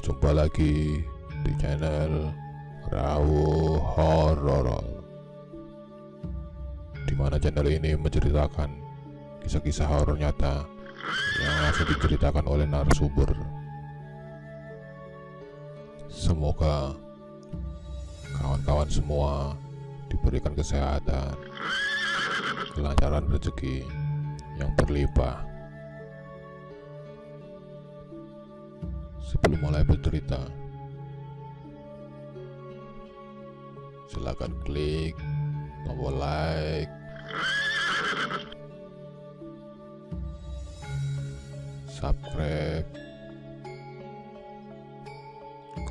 Berjumpa lagi di channel Rawu Horor, dimana channel ini menceritakan kisah-kisah horor nyata yang langsung diceritakan oleh narasumber. Semoga kawan-kawan semua diberikan kesehatan, kelancaran rezeki yang berlimpah. Sebelum mulai bercerita, silakan klik tombol like, subscribe,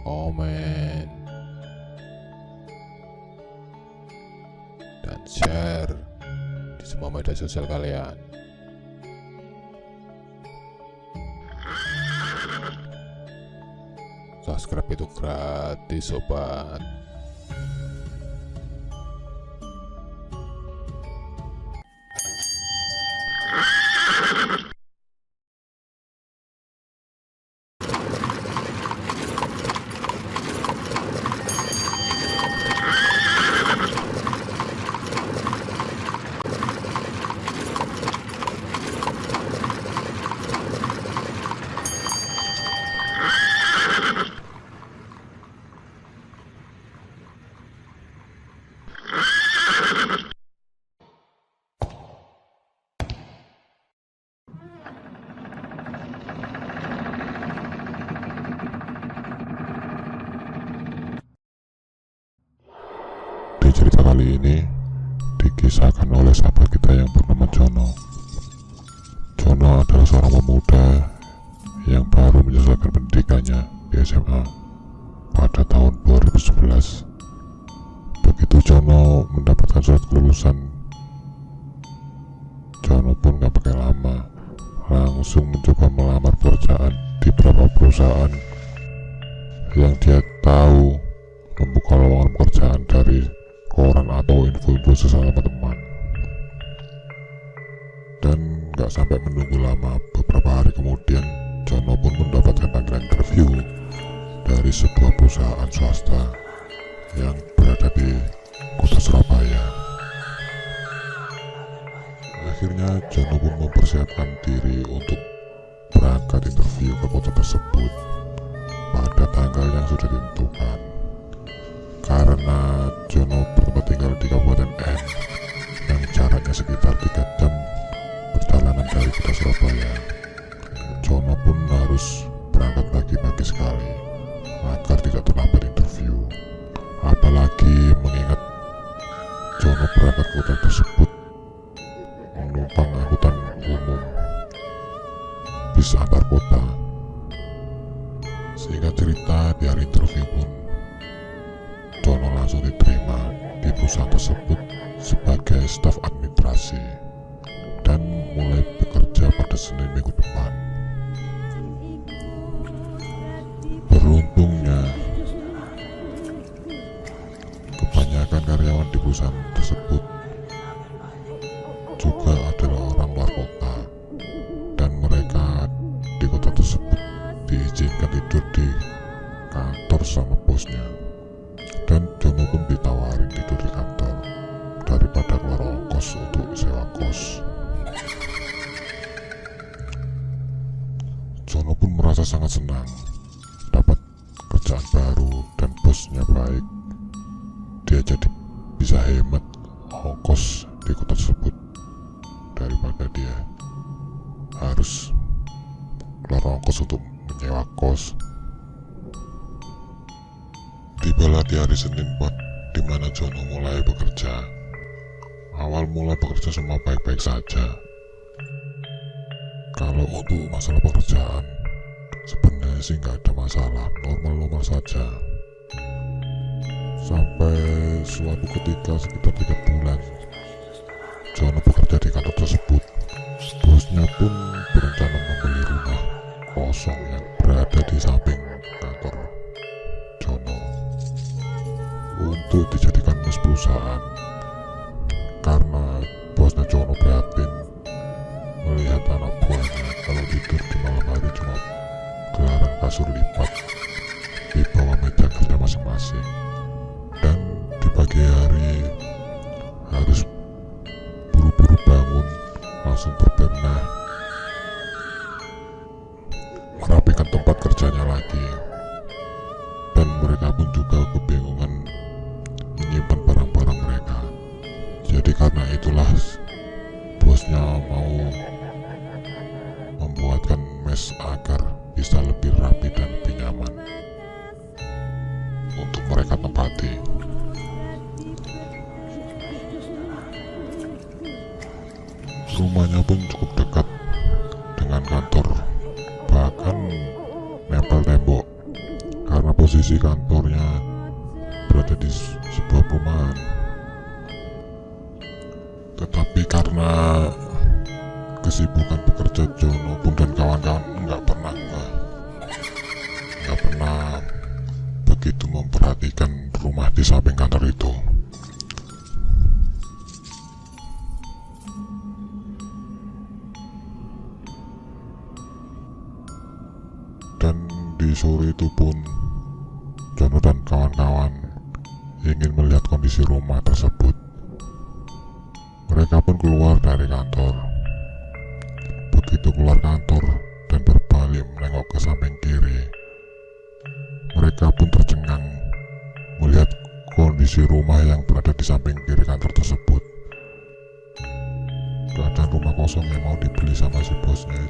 komen, dan share di semua media sosial kalian. Subscribe itu gratis, sobat. Di cerita kali ini dikisahkan oleh sahabat kita yang bernama Jono. Jono adalah seorang pemuda yang baru menyelesaikan pendidikannya di SMA pada tahun 2011. Begitu Jono mendapatkan surat kelulusan, Jono pun gak pakai lama langsung mencoba melamar pekerjaan di beberapa perusahaan yang dia tahu membuka lowongan pekerjaan dari koran atau info-info sesama teman. Dan gak sampai menunggu lama, beberapa hari kemudian Jono pun mendapatkan panggilan interview dari sebuah perusahaan swasta yang berada di kota Surabaya. Akhirnya Jono pun mempersiapkan diri untuk berangkat interview ke kota tersebut pada tanggal yang sudah ditentukan. Karena Jono bertempat tinggal di Kabupaten N yang jaraknya sekitar 3 jam perjalanan dari kota Surabaya, Jono pun harus berangkat pagi-pagi sekali agar tidak terlambat interview. Apalagi mengingat Jono berangkat ke kota tersebut menumpang angkutan umum bis antar kota. Sehingga cerita, di hari interview pun Jono langsung diterima di perusahaan tersebut sebagai staf administrasi dan mulai bekerja pada Senin minggu depan. Beruntungnya, kebanyakan karyawan di perusahaan tersebut juga adalah orang luar kota, dan mereka di kota tersebut diizinkan tidur di kantor sama bosnya. Dan Jono pun ditawarin tidur di kantor daripada keluar ongkos untuk sewa kos. Jono pun merasa sangat senang dapat kerjaan baru dan bosnya baik. Dia jadi bisa hemat ongkos di kota tersebut daripada dia harus keluar ongkos untuk menyewa kos. Tibalah di hari Senin di mana Jono mulai bekerja. Awal mula bekerja semua baik-baik saja. Kalau untuk masalah pekerjaan, sebenarnya sih nggak ada masalah, normal-normal saja. Sampai suatu ketika sekitar 3 bulan, Jono bekerja di kantor tersebut. Bosnya pun berencana membeli rumah kosong yang berada di samping kantor Jono untuk dijadikan mes perusahaan, karena bosnya Jono prihatin melihat anak buahnya kalau tidur di malam hari cuma gelaran kasur lipat langsung berbenah merapikan tempat kerjanya lagi, dan mereka pun juga kebingungan menyimpan barang-barang mereka. Jadi karena itulah bosnya mau membuatkan mes agar bisa lebih rapi dan lebih nyaman untuk mereka tempati. Rumahnya pun cukup dekat dengan kantor, bahkan nempel tembok, karena posisi kantornya berada di sebuah perumahan. Tetapi karena kesibukan bekerja, Jono pun dan kawan-kawan nggak pernah begitu memperhatikan rumah di samping kantor itu. Dan di sore itu pun Jono dan kawan-kawan ingin melihat kondisi rumah tersebut. Mereka pun keluar dari kantor. Begitu keluar kantor dan berbalik menengok ke samping kiri, mereka pun tercengang melihat kondisi rumah yang berada di samping kiri kantor tersebut. Keadaan rumah kosong yang mau dibeli sama si bosnya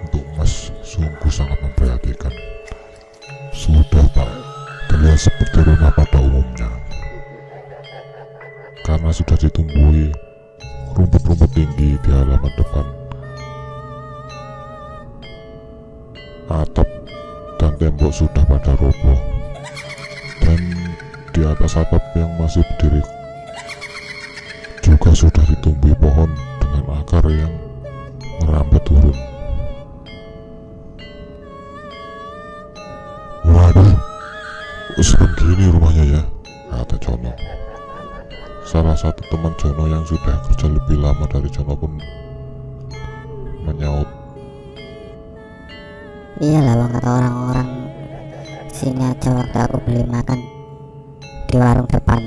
untuk emas sungguh sangat memprihatinkan. Sudah tak terlihat seperti rumah pada umumnya, karena sudah ditumbuhi rumput-rumput tinggi di halaman depan. Atap dan tembok sudah pada roboh, dan di atas atap yang masih berdiri juga sudah ditumbuhi pohon dengan akar yang merambat turun. Waduh, segini rumahnya ya, kata Jono. Salah satu teman Jono yang sudah kerja lebih lama dari Jono pun menyaut, "Iyalah bang, kata orang-orang sini aja waktu aku beli makan di warung depan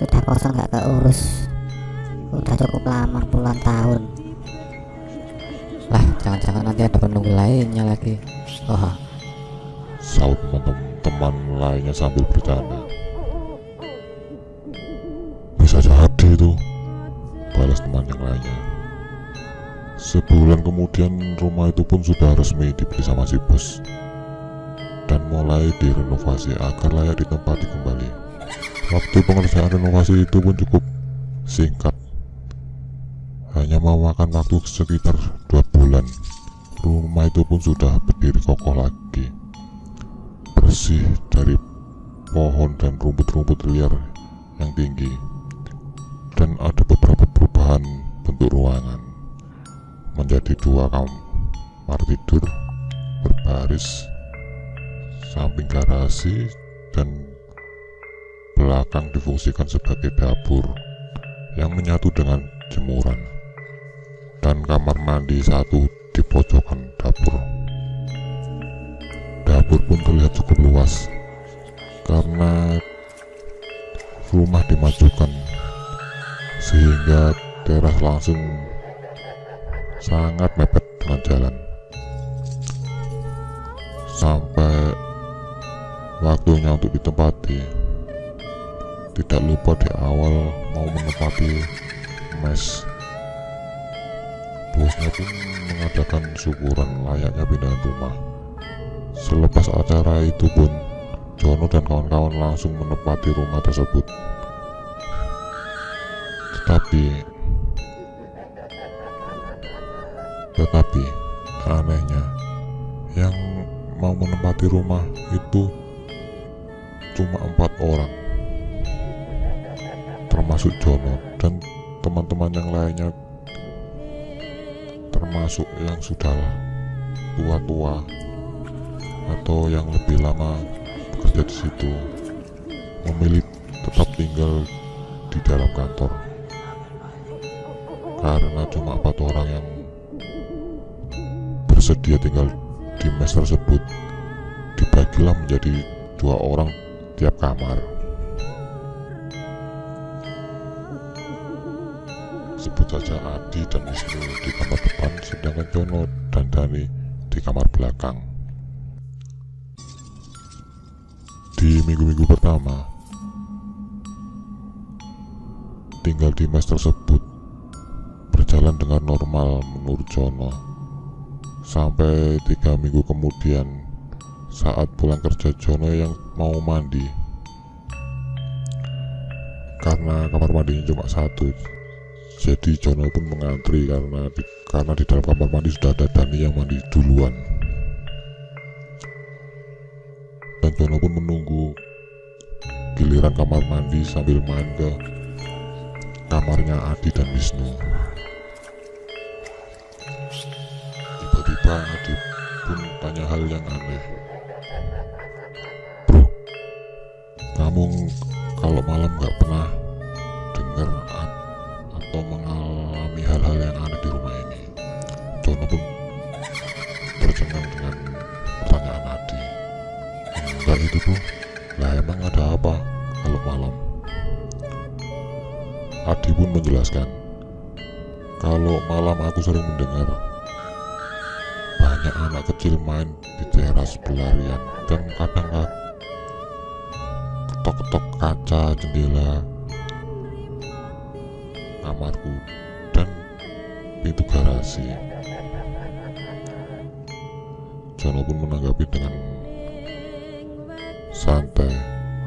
sudah kosong, gak keurus, udah cukup lama puluhan tahun." Lah, jangan-jangan nanti ada penunggu lainnya lagi. Oh, saut teman lainnya sambil bercanda. Bisa jadi itu, balas teman yang lainnya. Sebulan kemudian rumah itu pun sudah resmi dibeli sama si bos dan mulai direnovasi agar layak ditempati kembali. Waktu pengerjaan renovasi itu pun cukup singkat, hanya memakan waktu sekitar 2 bulan. Rumah itu pun sudah berdiri kokoh lagi, bersih dari pohon dan rumput-rumput liar yang tinggi, dan ada beberapa perubahan bentuk ruangan menjadi 2 kamar tidur berbaris, samping garasi, dan belakang difungsikan sebagai dapur yang menyatu dengan jemuran, dan kamar mandi satu di pojokan dapur. Dapur pun terlihat cukup luas karena rumah dimajukan sehingga teras langsung sangat mepet dengan jalan. Sampai waktunya untuk ditempati, tidak lupa di awal mau menempati mes, bosnya pun mengadakan syukuran layaknya pindahan rumah. Selepas acara itu pun Jono dan kawan-kawan langsung menempati rumah tersebut. Tetapi anehnya, yang mau menempati rumah itu cuma 4 orang, termasuk Jono dan teman-teman yang lainnya, termasuk yang sudah tua-tua atau yang lebih lama bekerja di situ, memilih tetap tinggal di dalam kantor. Karena cuma 4 orang yang bersedia tinggal di mes tersebut, dibagilah menjadi 2 orang tiap kamar. sebut saja Adi dan Wisnu di kamar depan, sedangkan Jono dan Dani di kamar belakang. Di minggu-minggu pertama tinggal di mes tersebut berjalan dengan normal menurut Jono, sampai 3 minggu kemudian saat pulang kerja Jono yang mau mandi. Karena kamar mandinya cuma satu, jadi Jono pun mengantri karena di dalam kamar mandi sudah ada Dani yang mandi duluan. Dan Jono pun menunggu giliran kamar mandi sambil main ke kamarnya Adi dan Wisnu. Tiba-tiba Adi pun tanya hal yang aneh. Bro, kamu kalau malam gak pernah dengar atau mengalami hal-hal yang aneh di rumah ini? Jono pun tercengang dengan pertanyaan Adi. Enggak itu bro, lah emang ada apa kalau malam? Adi pun menjelaskan, kalau malam aku sering mendengar banyak anak kecil main di teras berlarian, dan kadang ketok-ketok kaca jendela kamarku dan pintu garasi. Jono pun menanggapi dengan santai,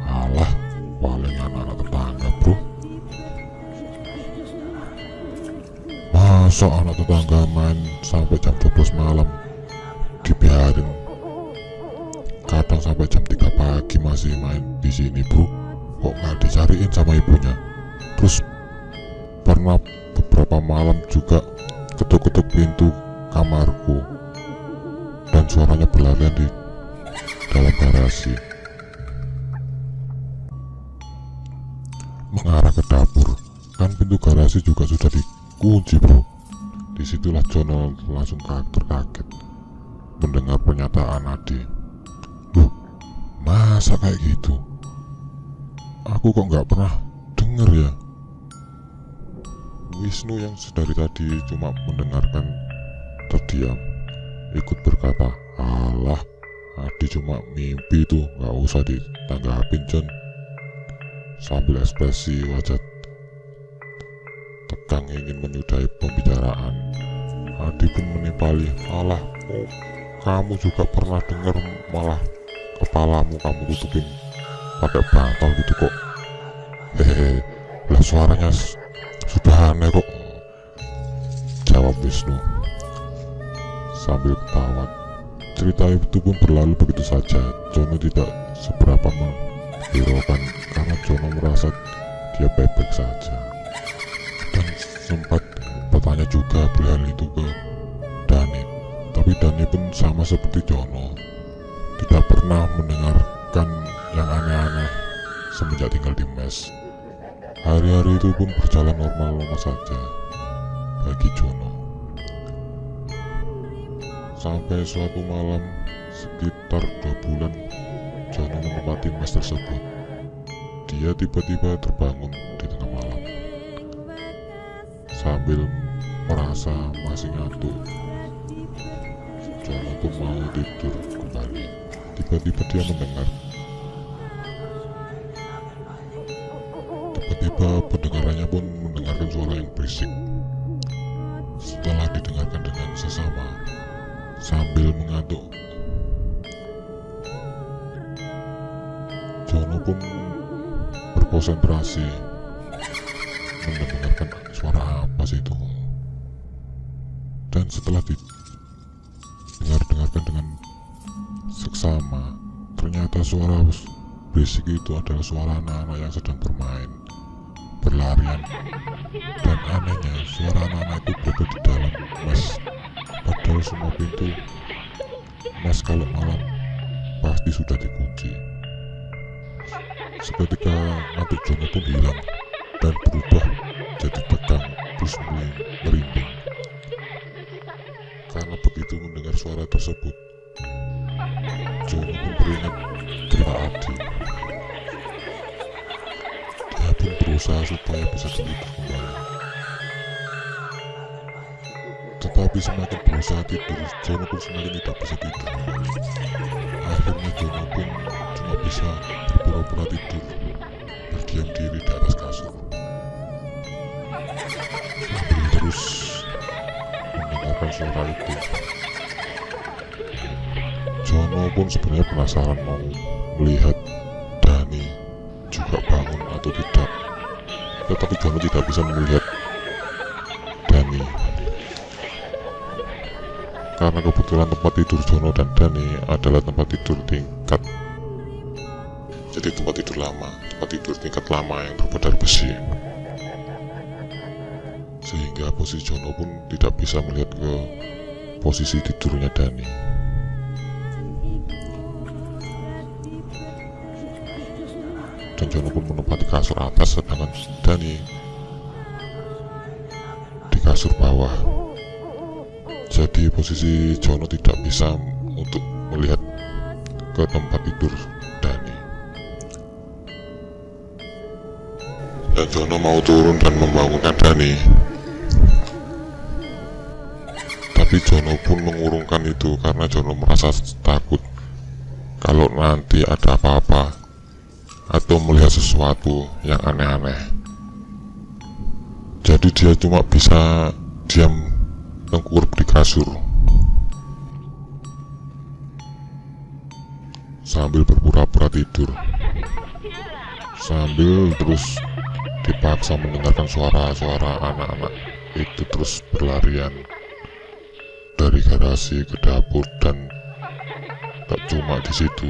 alah paling anak-anak tetangga bro. Masa anak tetangga main sampai jam 12 malam dibiarin? Kadang sampai jam 3 pagi masih main di sini bro. Kok nggak dicariin sama ibunya? Terus pernah beberapa malam juga ketuk-ketuk pintu kamarku dan suaranya berlarian di dalam garasi mengarah ke dapur. Kan pintu garasi juga sudah dikunci bro. Disitulah Jono langsung terkaget mendengar pernyataan Adi. Loh, masa kayak gitu? Aku kok nggak pernah denger ya? Wisnu yang dari tadi cuma mendengarkan terdiam ikut berkata, alah Adi cuma mimpi tuh, nggak usah ditanggapin John. Sambil ekspresi wajah tegang ingin menyudahi pembicaraan, Adi pun menimpali, alah kamu juga pernah dengar, malah kepalamu kamu tutupin pakai bantal gitu kok. Hehehe, lah suaranya sudah aneh kok, jawab Wisnu sambil ketawa. Cerita itu pun berlalu begitu saja. Jono tidak seberapa menghiraukan karena Jono merasa dia baik-baik saja, dan sempat bertanya juga perihal itu ke Dani. Tapi Dani pun sama seperti Jono, tidak pernah mendengarkan yang aneh-aneh semenjak tinggal di mes. Hari-hari itu pun berjalan normal-normal saja bagi Jono. Sampai suatu malam sekitar 2 bulan Jono menempati mes tersebut, dia tiba-tiba terbangun di tengah malam sambil merasa masih ngantuk. Jono pun mau tidur kembali. Tiba-tiba dia mendengar. Tiba-tiba pendengarannya pun mendengarkan suara yang berisik. Setelah didengarkan dengan sesama sambil mengantuk, Jono pun berkonsentrasi mendengarkan suara apa sih itu. Dan setelah dengarkan dengan seksama, ternyata suara berisik itu adalah suara anak-anak yang sedang bermain, berlarian. Dan anehnya suara anak-anak itu berada di dalam mes, padahal semua pintu mes kalau malam pasti sudah dikunci. Seketika ngantuk Jono pun hilang dan berubah jadi tegang terus merinding. Karena begitu mendengar suara tersebut, Jono pun teringat cerita Adi. Dia pun berusaha supaya bisa tidur kembali. Tapi semakin berusaha tidur, Jono pun semakin tidak bisa tidur. Akhirnya Jono pun cuma bisa berpura-pura tidur, berdiam diri di atas kasur, sambil terus mendengarkan suara itu. Jono pun sebenarnya penasaran mau melihat Dani juga bangun atau tidak, tetapi Jono tidak bisa melihat Dani karena kebetulan tempat tidur Jono dan Dani adalah tempat tidur tingkat, jadi tempat tidur lama, tempat tidur tingkat lama yang terbuat dari besi, sehingga posisi Jono pun tidak bisa melihat ke posisi tidurnya Dani. Dan Jono pun menempati kasur atas, sedangkan Dani di kasur bawah. Jadi posisi Jono tidak bisa untuk melihat ke tempat tidur Dani. Dan Jono mau turun dan membangunkan Dani, tapi Jono pun mengurungkan itu karena Jono merasa takut kalau nanti ada apa-apa atau melihat sesuatu yang aneh-aneh. Jadi dia cuma bisa diam tengkurap di kasur sambil berpura-pura tidur, sambil terus dipaksa mendengarkan suara-suara anak-anak itu terus berlarian dari garasi ke dapur. Dan tak cuma di situ,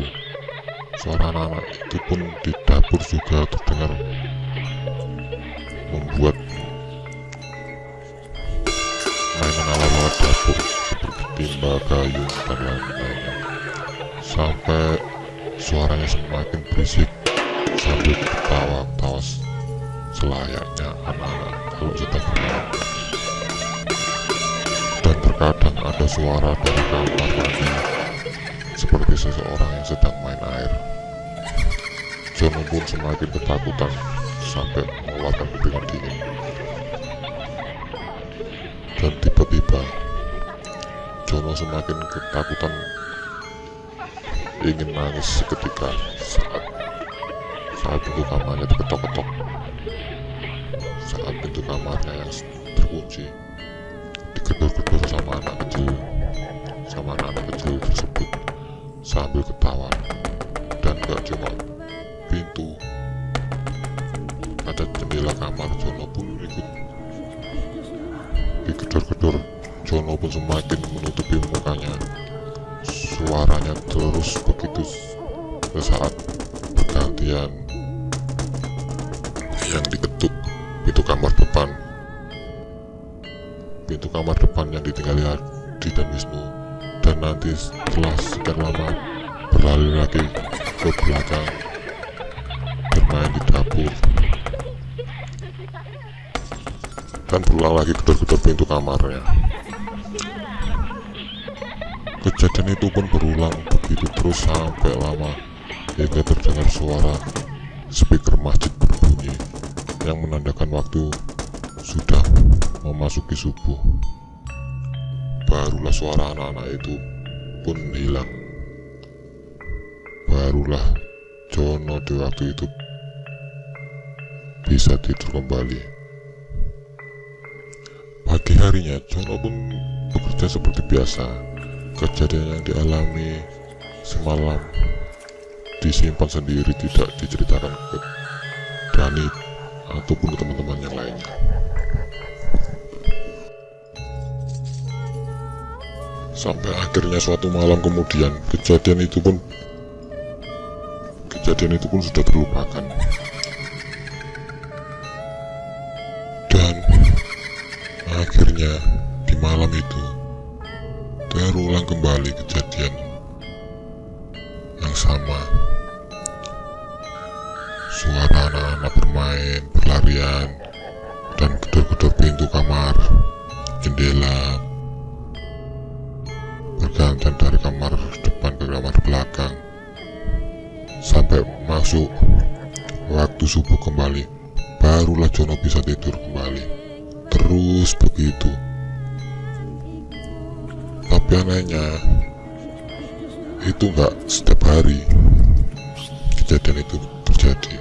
suara anak-anak itu pun di dapur juga terdengar, membuat mainan ala-ala dapur seperti timba, kayu, dan lain-lainnya, sampai suaranya semakin berisik sambil ketawa-ketawa selayaknya anak-anak kalau sedang bermain. Dan terkadang ada suara dari kamar mandi seperti seseorang yang sedang main air. Jono pun semakin ketakutan sampai mengeluarkan keringat dingin. Dan tiba-tiba Jono semakin ketakutan, ingin nangis seketika saat pintu kamarnya diketok-ketok. Saat pintu kamarnya yang terkunci digedor-gedor sama anak kecil tersebut sambil ketawa. Dan gak cuma pintu, ada jendela kamar Jono pun ikut digedor-gedor. Jono pun semakin menutupi mukanya. Suaranya terus begitu sesaat bergantian, yang diketuk pintu kamar depan, yang ditinggali Adi dan Wisnu. Dan nanti setelah sekian lama berlari lagi ke belakang, bermain di dapur, dan berulang lagi gedor-gedor pintu kamarnya. Kejadian itu pun berulang begitu terus sampai lama, hingga terdengar suara speaker masjid berbunyi yang menandakan waktu sudah memasuki subuh. Barulah suara anak-anak itu pun hilang. Barulah Jono di waktu itu bisa tidur kembali. Pagi harinya Jono pun bekerja seperti biasa. Kejadian yang dialami semalam disimpan sendiri, tidak diceritakan ke Dani ataupun ke teman-teman yang lainnya. Sampai akhirnya suatu malam kemudian kejadian itu pun sudah terlupakan. Dan akhirnya di malam itu terulang kembali kejadian yang sama. Suara anak-anak bermain, berlarian, dan gedor-gedor pintu kamar, jendela, bergantian dari kamar depan ke kamar belakang, sampai masuk waktu subuh kembali. Barulah Jono bisa tidur kembali. Terus begitu Tapi anehnya itu nggak setiap hari kejadian itu terjadi,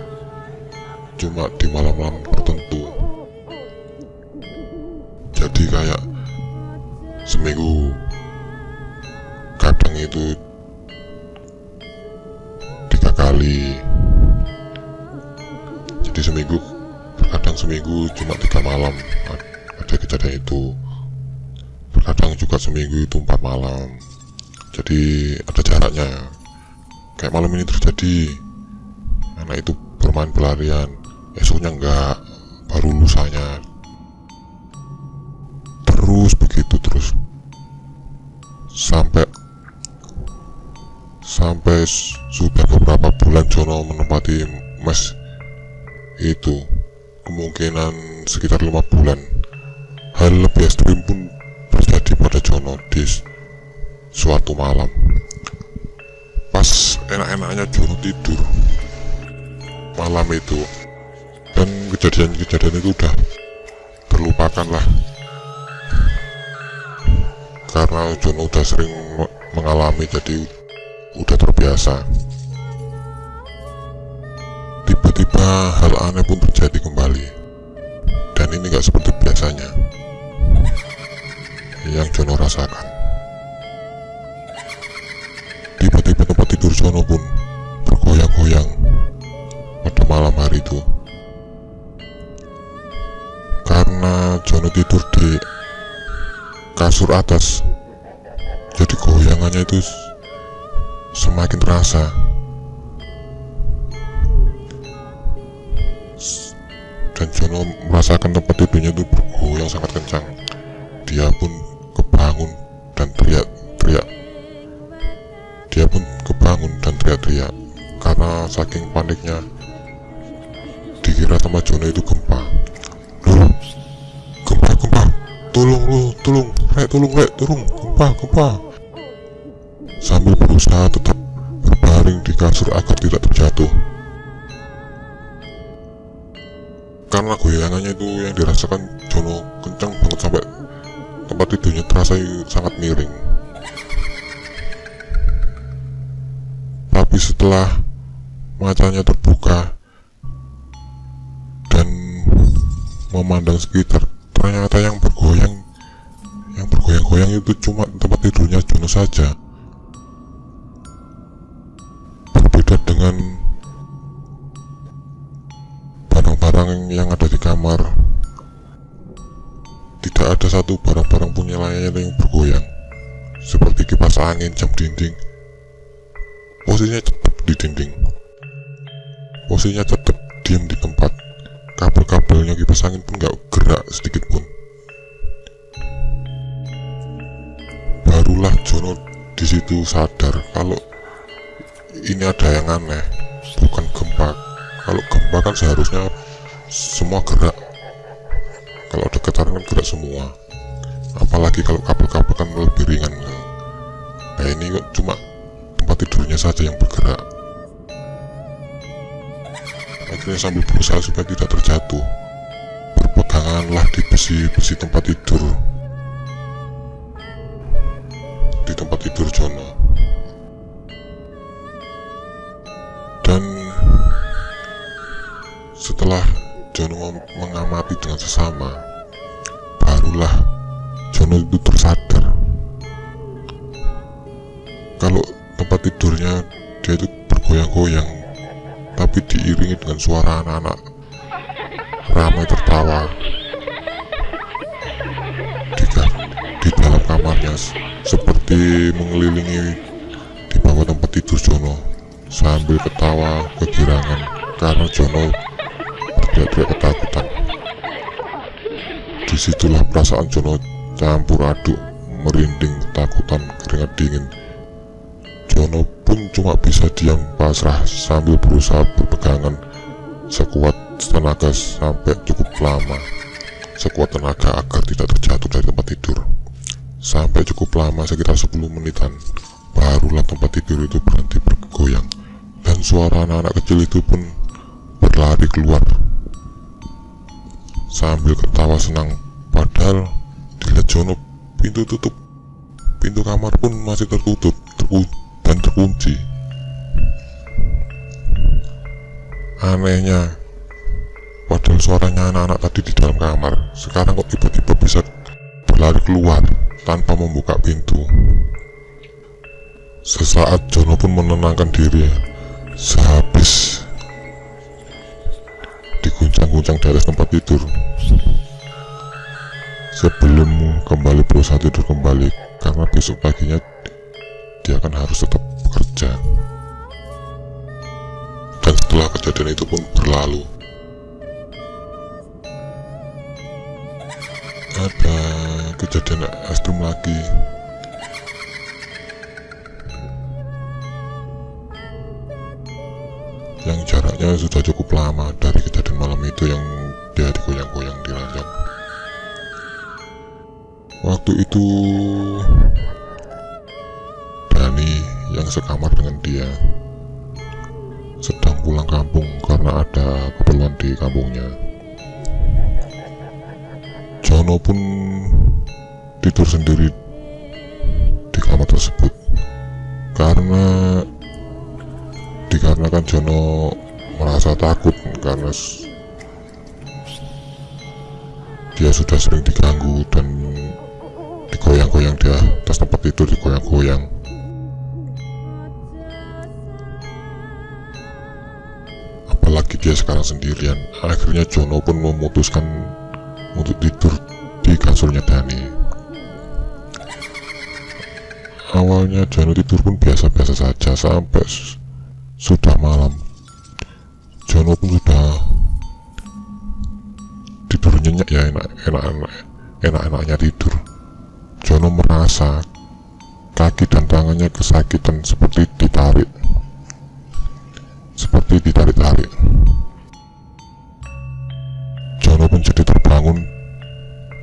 cuma di malam-malam tertentu. Jadi kayak seminggu kadang itu 3 kali. Jadi kadang seminggu cuma 3 malam ada kejadian itu. Kadang juga seminggu itu 4 malam. Jadi ada jaraknya. Kayak malam ini terjadi, anak itu bermain pelarian, esoknya enggak, baru lusanya. Terus begitu terus sampai sudah beberapa bulan Jono menempati mes itu, kemungkinan sekitar 5 bulan. Hal lebih ekstrim pun terjadi pada Jono di suatu malam. Pas enak-enaknya Jono tidur malam itu, dan kejadian-kejadian itu udah terlupakan lah, karena Jono udah sering mengalami, jadi udah terbiasa. Tiba-tiba hal aneh pun terjadi kembali, dan ini gak seperti biasanya yang Jono rasakan. Tiba-tiba tempat tidur Jono pun bergoyang-goyang pada malam hari itu. Karena Jono tidur di kasur atas, jadi goyangannya itu semakin terasa. Dan Jono merasakan tempat tidurnya itu bergoyang sangat kencang. Dia pun kebangun dan teriak-teriak. Karena saking paniknya, dikira tempat Jono itu gempa. Loh, gempa, tolong, gempa. Sambil berusaha tetap berbaring di kasur agar tidak terjatuh. Karena goyangannya itu yang dirasakan Jono kencang banget sampai tempat tidurnya terasa sangat miring. Tapi setelah matanya terbuka dan memandang sekitar, ternyata yang bergoyang-goyang itu cuma tempat tidurnya Jono saja. Berbeda dengan barang-barang yang ada di kamar, tidak ada satu barang-barang pun yang lainnya yang bergoyang, seperti kipas angin, jam dinding. Posisinya tetap di dinding, posisinya tetap diam di tempat. Kabel-kabelnya kipas angin pun gak gerak sedikit pun. Barulah Jono di situ sadar kalau ini ada yang aneh, bukan gempa. Kalau gempa kan seharusnya semua gerak, kalau ada getaran kan gerak semua, apalagi kalau kabel-kabel kan lebih ringan. Nah ini kok cuma tempat tidurnya saja yang bergerak. Akhirnya sambil berusaha supaya tidak terjatuh, berpeganganlah di besi-besi tempat tidur, di tempat tidur Jono. Dan setelah Jono mengamati dengan sesama, barulah Jono itu tersadar kalau tempat tidurnya dia itu bergoyang-goyang, tapi diiringi dengan suara anak-anak ramai tertawa di dalam kamarnya, seperti mengelilingi di bawah tempat tidur Jono sambil ketawa kegirangan karena Jono berteriak-teriak ketakutan. Disitulah perasaan Jono campur aduk, merinding, ketakutan, keringat dingin. Jono pun cuma bisa diam pasrah sambil berusaha berpegangan sekuat tenaga sampai cukup lama, sekuat tenaga agar tidak terjatuh dari tempat tidur. Sampai cukup lama, sekitar 10 menitan, barulah tempat tidur itu berhenti bergoyang, dan suara anak-anak kecil itu pun berlari keluar sambil ketawa senang. Padahal dilihat Jono, pintu tutup Pintu kamar pun masih tertutup dan terkunci. Anehnya, padahal suaranya anak-anak tadi di dalam kamar, sekarang kok tiba-tiba bisa berlari keluar tanpa membuka pintu. Sesaat Jono pun menenangkan diri sehabis diguncang-guncang di atas tempat tidur sebelum kembali berusaha tidur kembali, karena besok paginya dia akan harus tetap bekerja. Dan setelah kejadian itu pun berlalu, ada kejadian ekstrim lagi. Yang jaraknya sudah cukup lama dari kejadian malam itu yang dia digoyang-goyang di ranjang. Waktu itu Dani yang sekamar dengan dia sedang pulang kampung karena ada keperluan di kampungnya. Jono pun tidur sendiri di kamar tersebut dikarenakan Jono merasa takut karena dia sudah sering diganggu dan digoyang-goyang di atas tempat tidur, digoyang-goyang. Apalagi dia sekarang sendirian. Akhirnya Jono pun memutuskan untuk tidur di kasurnya Dani. Awalnya Jono tidur pun biasa-biasa saja sampai sudah malam. Jono pun sudah tidur nyenyak ya, enak-enaknya tidur. Jono merasa kaki dan tangannya kesakitan seperti ditarik-tarik. Jono pun jadi terbangun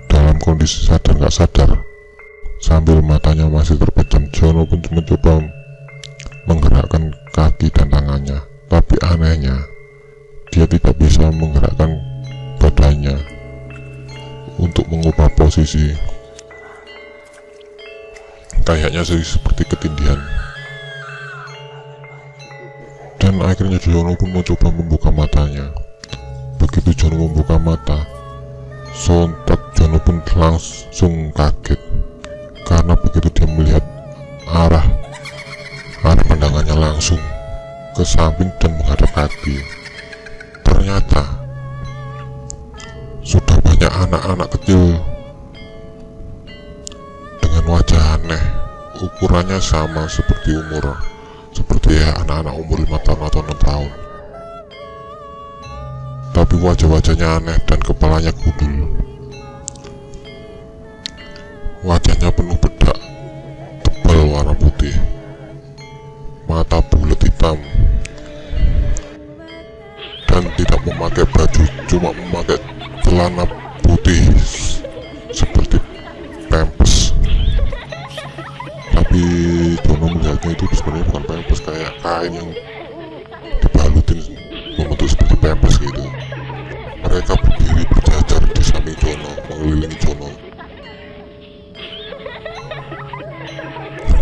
dalam kondisi sadar gak sadar. Sambil matanya masih terpejam, Jono pun mencoba menggerakkan kaki dan tangannya, tapi anehnya dia tidak bisa menggerakkan badannya untuk mengubah posisi. Kayaknya seperti ketindihan. Dan akhirnya Jono pun mencoba membuka matanya. Begitu Jono membuka mata, sontak Jono pun langsung kaget karena begitu dia melihat arah pandangannya langsung ke samping dan menghadap kaki. Ternyata sudah banyak anak-anak kecil dengan wajah aneh, ukurannya sama seperti anak-anak umur 5 tahun atau 6 tahun, tapi wajah-wajahnya aneh dan kepalanya gundul. Wajahnya penuh bedak tebal warna putih, mata bulat hitam, dan tidak memakai baju, cuma memakai celana putih seperti pampers. Tapi Jono melihatnya itu sebenarnya bukan pampers, kayak kain yang dibalutin membentuk seperti pampers gitu. Mereka berdiri berjajar di samping Jono, mengelilingi Jono,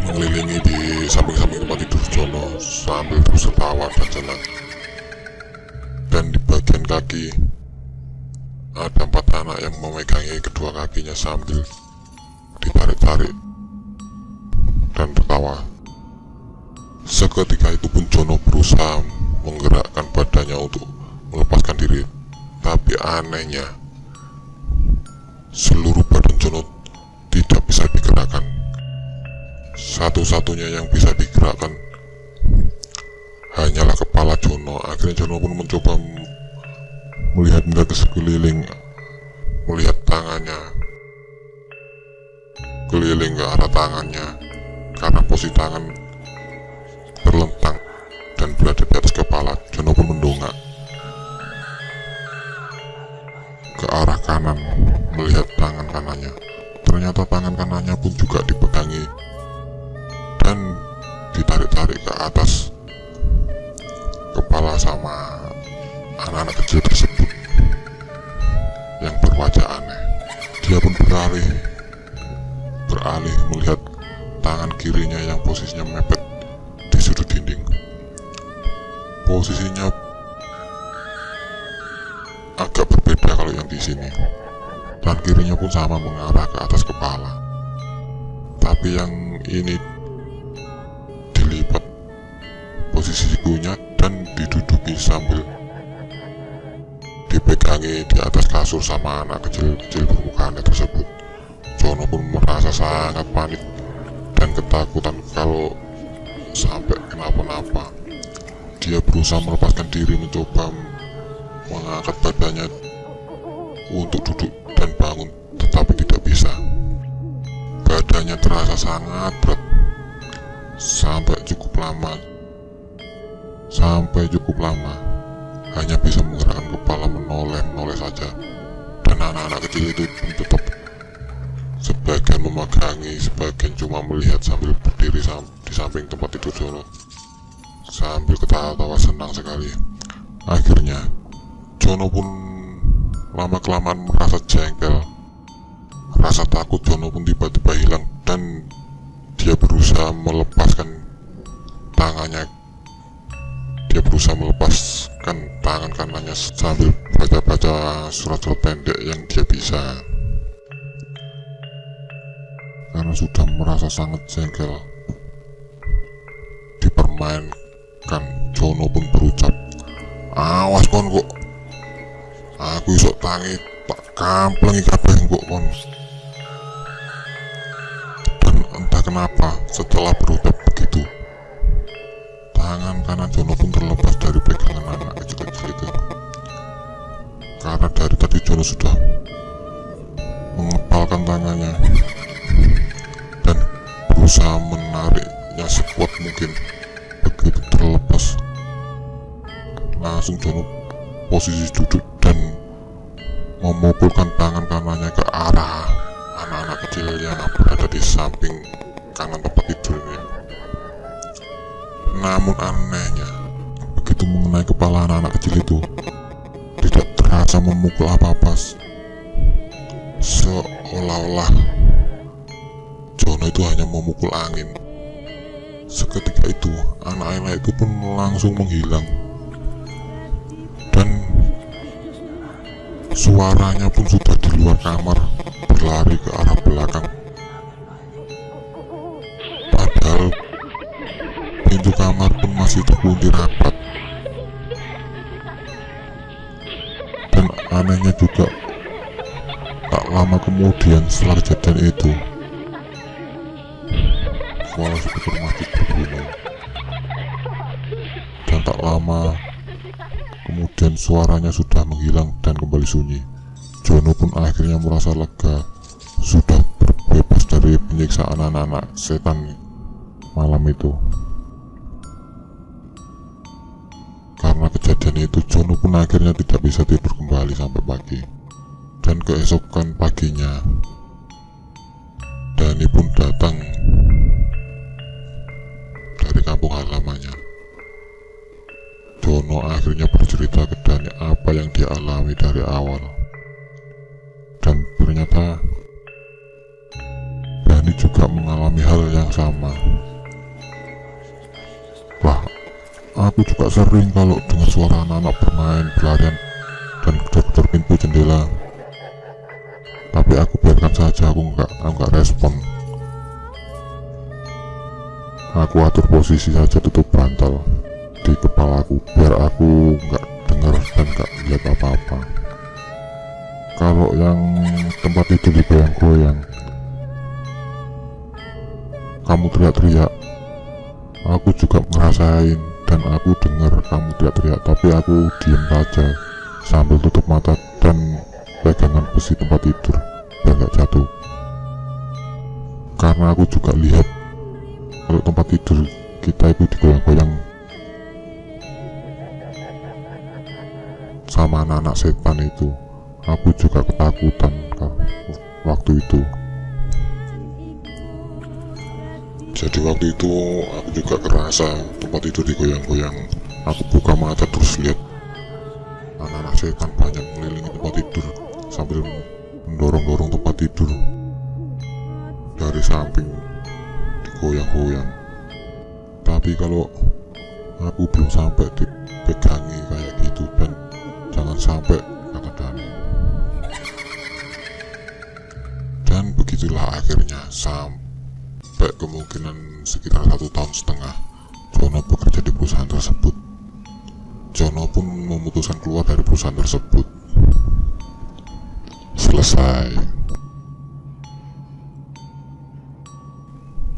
mengelilingi di samping-samping tempat tidur Jono sambil terus tertawa dan senang. Dan di bagian kaki ada 4 anak yang memegangi kedua kakinya sambil ditarik-tarik dan tertawa. Seketika itu pun Jono berusaha menggerakkan badannya untuk melepaskan diri, tapi anehnya seluruh badan Jono tidak bisa digerakkan. Satu-satunya yang bisa digerakkan hanyalah kepala Jono. Akhirnya Jono pun mencoba melihat ke sekeliling, melihat tangannya keliling ke arah tangannya, karena posisi tangan terlentang dan berada di atas kepala. Jono pun mendongak ke arah kanan melihat tangan kanannya. Ternyata tangan kanannya pun juga dipegangi dan ditarik-tarik ke atas kepala sama anak-anak kecil tersebut yang berwajah aneh. Dia pun beralih melihat tangan kirinya yang posisinya mepet di sudut dinding. Posisinya agak berbeda kalau yang di sini. Tangan kirinya pun sama mengarah ke atas kepala. Tapi yang ini dilipat posisi sikunya dan diduduki sambil dipegangi di atas kasur sama anak kecil-kecil permukaannya tersebut. Jono pun merasa sangat panik dan ketakutan kalau sampai kenapa-napa. Dia berusaha melepaskan diri, mencoba mengangkat badannya untuk duduk dan bangun, tetapi tidak bisa. Badannya terasa sangat berat sampai cukup lama hanya bisa menggerakkan kepala menoleh saja. Dan anak-anak kecil itu pun tetap sebagian memegangi, sebagian cuma melihat sambil berdiri di samping tempat tidur Jono sambil ketawa-tawa senang sekali. Akhirnya Jono pun lama-kelamaan merasa jengkel. Rasa takut Jono pun tiba-tiba hilang dan dia berusaha melepaskan tangannya. Dia berusaha melepaskan tangan kanannya sambil baca-baca surat-surat pendek yang dia bisa. Karena sudah merasa sangat jengkel dipermainkan, Jono pun berucap, "Awas kon kok, aku isok tangi tak kamplengi kabeh kok kon." Dan entah kenapa setelah berucap begitu, tangan kanan Jono pun terlepas dari pegangan anak kecil-kecil itu. Karena dari tadi Jono sudah mengepalkan tangannya dan berusaha menariknya sekuat mungkin. Begitu terlepas, langsung Jono posisi duduk dan memukulkan tangan kanannya ke arah anak-anak kecil yang berada di samping kanan tempat tidurnya. Namun anehnya, begitu mengenai kepala anak-anak kecil itu, tidak terasa memukul apa-apa. Seolah-olah Jono itu hanya memukul angin. Seketika itu, anak-anak itu pun langsung menghilang. Dan suaranya pun sudah di luar kamar, berlari ke arah belakang. Padahal pintu kamar pun masih terkunci rapat. Dan anehnya juga, tak lama kemudian setelah kejadian itu, suara speaker masjid berbunyi. Dan tak lama kemudian suaranya sudah menghilang dan kembali sunyi. Jono pun akhirnya merasa lega, sudah berbebas dari penyiksaan anak-anak setan malam itu. Karena kejadian itu, Jono pun akhirnya tidak bisa tidur kembali sampai pagi. Dan keesokan paginya, Dani pun datang dari kampung halamannya. Jono akhirnya bercerita ke Dani apa yang dia alami dari awal. Dan ternyata Dani juga mengalami hal yang sama. Wah, aku juga sering kalau dengar suara anak-anak bermain, berlarian, dan kejar-kejar pintu jendela. Tapi aku biarkan saja, aku nggak respon. Aku atur posisi saja, tutup bantal di kepalaku biar aku nggak dengar dan nggak lihat apa-apa. Kalau yang tempat itu digoyang-goyang, kamu teriak-teriak, aku juga ngerasain dan aku dengar kamu teriak-teriak, tapi aku diem saja sambil tutup mata dan pegangan besi tempat tidur biar nggak jatuh. Karena aku juga lihat kalau tempat tidur kita itu digoyang-goyang sama anak-anak setan itu. Aku juga ketakutan waktu itu. Jadi waktu itu aku juga kerasa tempat tidur digoyang-goyang. Aku buka mata terus lihat anak-anak setan banyak mengelilingi tempat tidur sambil mendorong-dorong tempat tidur dari samping digoyang-goyang. Tapi kalau aku belum sampai dipegangi kayak gitu, dan jangan sampai, kata Dani. Dan begitulah akhirnya sampai kemungkinan sekitar 1,5 tahun Jono bekerja di perusahaan tersebut. Jono pun memutuskan keluar dari perusahaan tersebut. Selesai.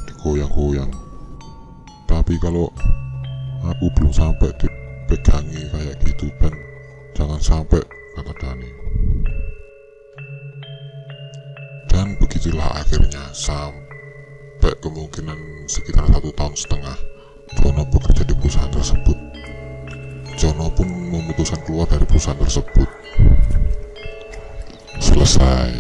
Digoyang-goyang. Tapi kalau aku belum sampai dipegangi kayak gitu, dan jangan sampai, kata Dani. Dan begitulah akhirnya sampai kemungkinan sekitar 1,5 tahun Jono bekerja di perusahaan tersebut. Jono pun memutuskan keluar dari perusahaan tersebut. Selesai.